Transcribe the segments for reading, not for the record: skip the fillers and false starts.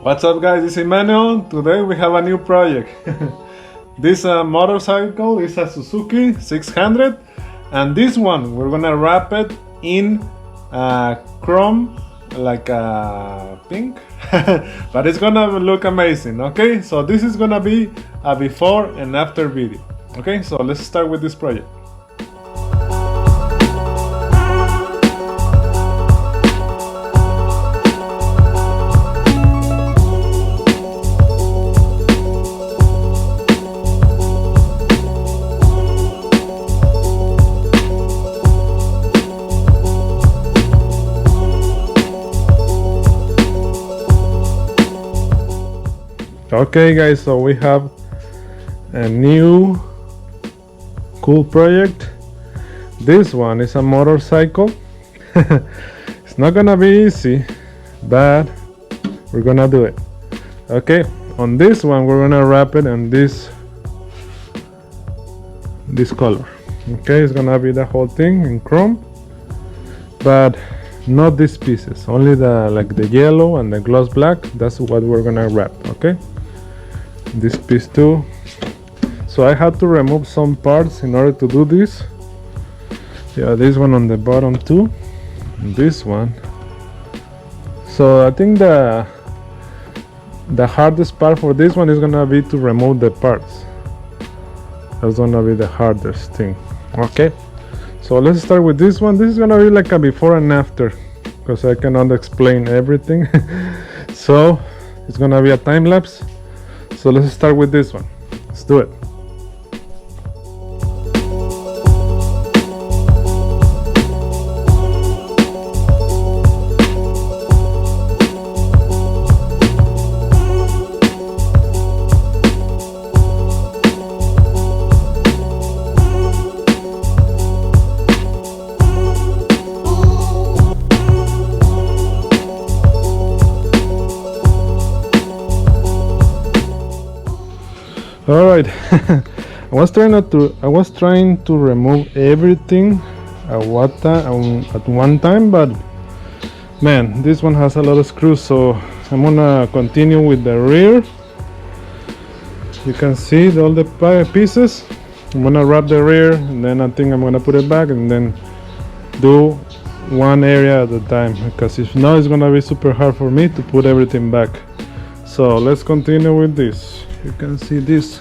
What's up guys, this is Emmanuel. Today we have a new project. This motorcycle is a Suzuki 600 and this one we're gonna wrap it in chrome, like pink, but it's gonna look amazing. Okay, so this is gonna be a before and after video. Okay, so let's start with this project. Okay guys, so we have a new cool project. This one is a motorcycle. It's not gonna be easy, but we're gonna do it. Okay, on this one we're gonna wrap it in this color. Okay, it's gonna be the whole thing in chrome, but not these pieces, only the yellow and the gloss black. That's what we're gonna wrap. Okay, this piece too. So I had to remove some parts in order to do this. Yeah, this one on the bottom too, and this one. So I think the hardest part for this one is gonna be to remove the parts. That's gonna be the hardest thing. Okay, so let's start with this one. This is gonna be like a before and after, because I cannot explain everything. So it's gonna be a time lapse. So let's start with this one. Let's do it. All right. I was trying to remove everything at one time, but man, this one has a lot of screws, so I'm gonna continue with the rear. You can see all the pieces. I'm gonna wrap the rear, and then I think I'm gonna put it back and then do one area at a time, because if not, it's gonna be super hard for me to put everything back. So let's continue with this. You can see these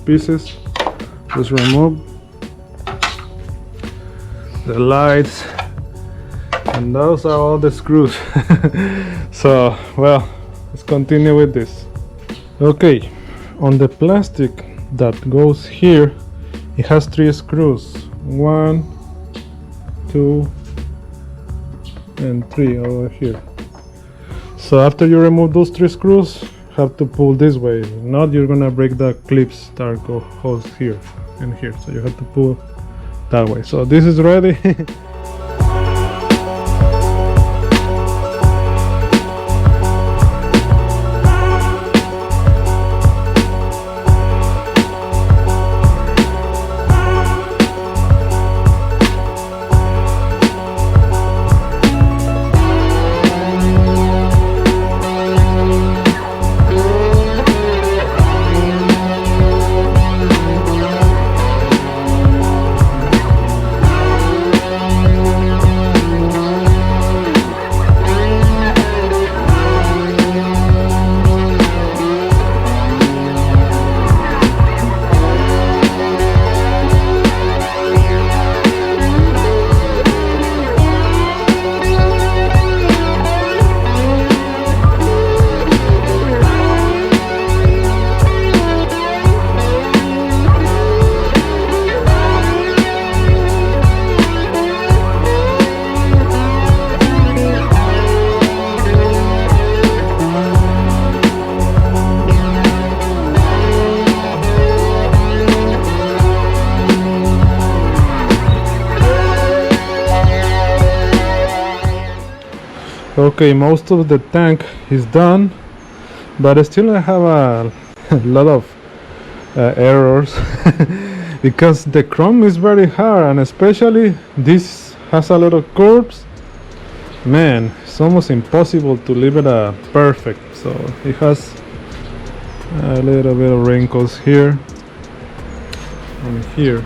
pieces. Just remove the lights, and those are all the screws. So well, let's continue with this. Okay, on the plastic that goes here, it has 3 screws, 1, 2 and 3 over here. So after you remove those 3 screws, have to pull this way. If not, you're gonna break the clips that goes here and here. So you have to pull that way. So this is ready. Okay, most of the tank is done, but still I have a lot of errors because the chrome is very hard, and especially this has a lot of curves, man, it's almost impossible to leave it perfect. So it has a little bit of wrinkles here and here,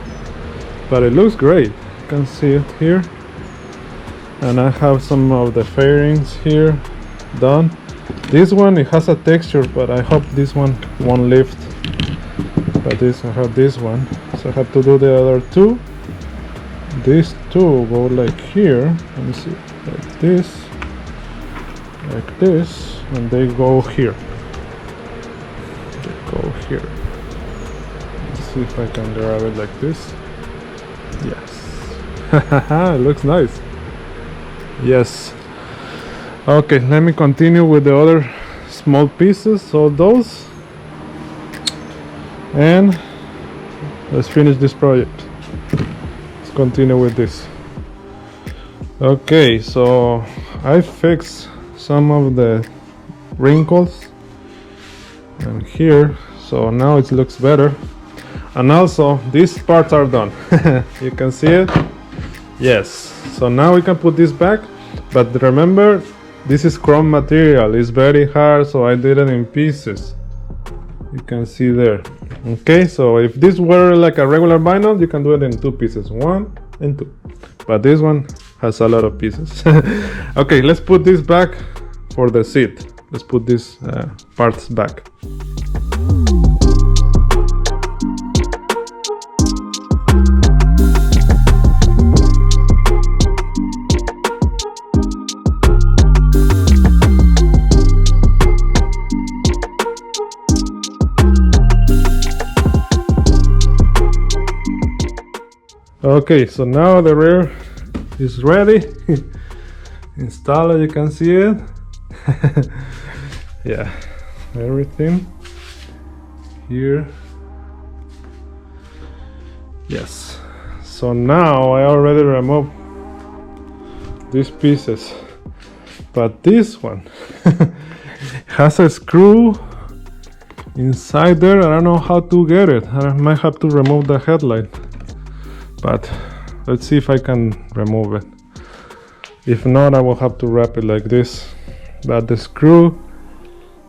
but it looks great. You can see it here, and I have some of the fairings here done. This one, it has a texture, but I hope this one won't lift. But this, I have this one, so I have to do the other two. These two go like here. Let me see, like this, and they go here. They go here. Let's see if I can grab it like this. Yes. It looks nice. Yes. Okay, let me continue with the other small pieces. So those, and let's finish this project. Let's continue with this. Okay, so I fixed some of the wrinkles and here, so now it looks better. And also these parts are done. You can see it. Yes, so now we can put this back, but remember, this is chrome material. It's very hard, so I did it in pieces. You can see there. Okay, so if this were like a regular vinyl, you can do it in two pieces, 1 and 2, but this one has a lot of pieces. Okay, let's put this back for the seat. Let's put these parts back. Okay, so now the rear is ready. Install it, you can see it. Yeah, everything here. Yes, so now I already removed these pieces, but this one has a screw inside there. I don't know how to get it. I might have to remove the headlight, but let's see if I can remove it. If not, I will have to wrap it like this. But the screw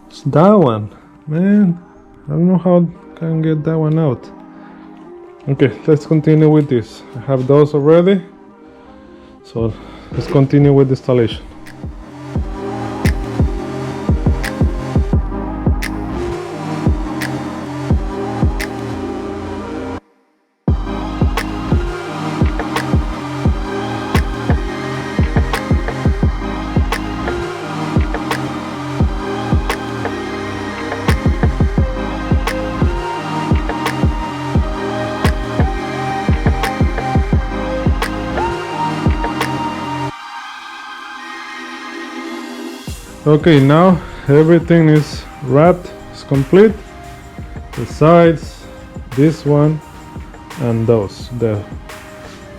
is that one, man. I don't know how I can get that one out. Okay, let's continue with this. I have those already, so let's continue with the installation. Okay, now everything is wrapped, it's complete. The sides, this one, and those, the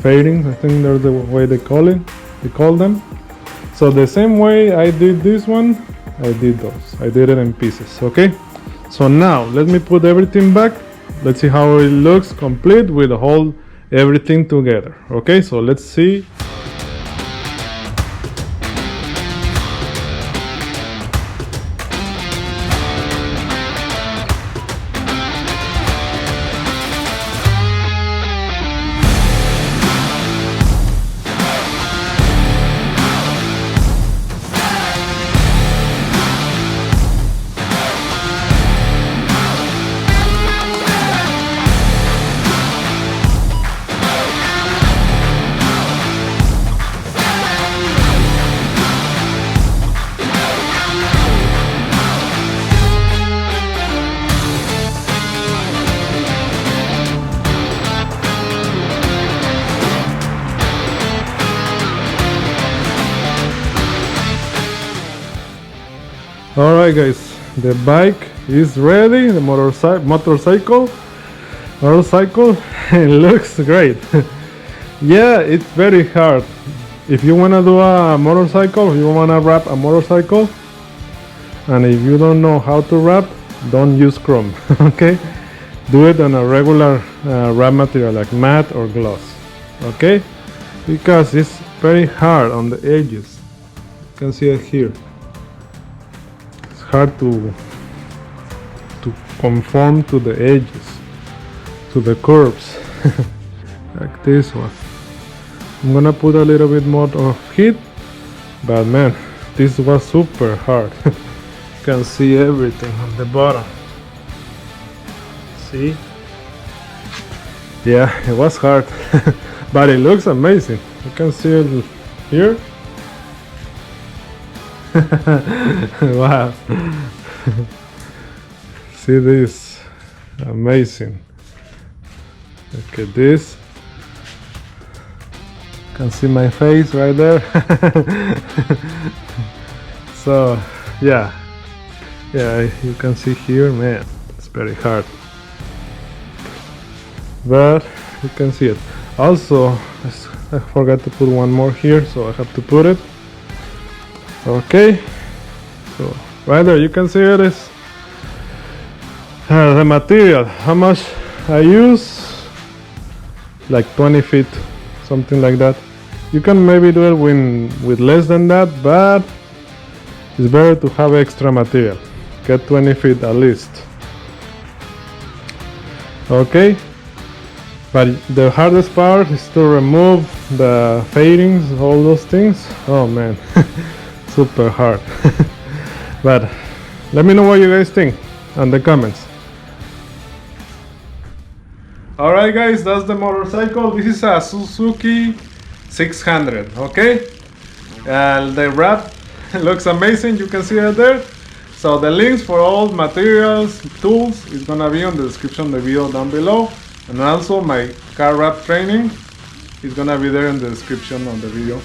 fairings, I think they're the way they call them. So the same way I did this one, I did those. I did it in pieces, okay? So now let me put everything back. Let's see how it looks complete with the whole everything together. Okay, so let's see. Alright guys, the bike is ready, the motorcycle, it looks great. Yeah, it's very hard. If you want to do a motorcycle, if you want to wrap a motorcycle, and if you don't know how to wrap, don't use chrome, okay? Do it on a regular wrap material like matte or gloss, okay? Because it's very hard on the edges. can see it here. It's hard to conform to the edges, to the curves, like this one. I'm gonna put a little bit more of heat, but man, this was super hard. You can see everything on the bottom. See? Yeah, it was hard, but it looks amazing. You can see it here. Wow. See this? Amazing. Look at this. You can see my face right there. So, yeah, you can see here, man, it's very hard. But you can see it. Also, I forgot to put one more here, so I have to put it. Okay, so right there you can see it is the material. How much I use? Like 20 feet, something like that. You can maybe do it with less than that, but it's better to have extra material. Get 20 feet at least. Okay, but the hardest part is to remove the fairings, all those things. Oh man, super hard. But let me know what you guys think in the comments. Alright guys, that's the motorcycle. This is a Suzuki 600, okay? The wrap looks amazing, you can see it there. So the links for all materials, tools is gonna be on the description of the video down below. And also my car wrap training is gonna be there in the description of the video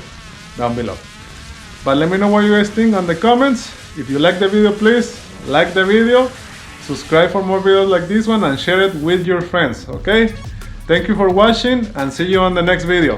down below. But let me know what you guys think in the comments. If you like the video, please like the video, subscribe for more videos like this one, and share it with your friends, okay? Thank you for watching, and see you on the next video.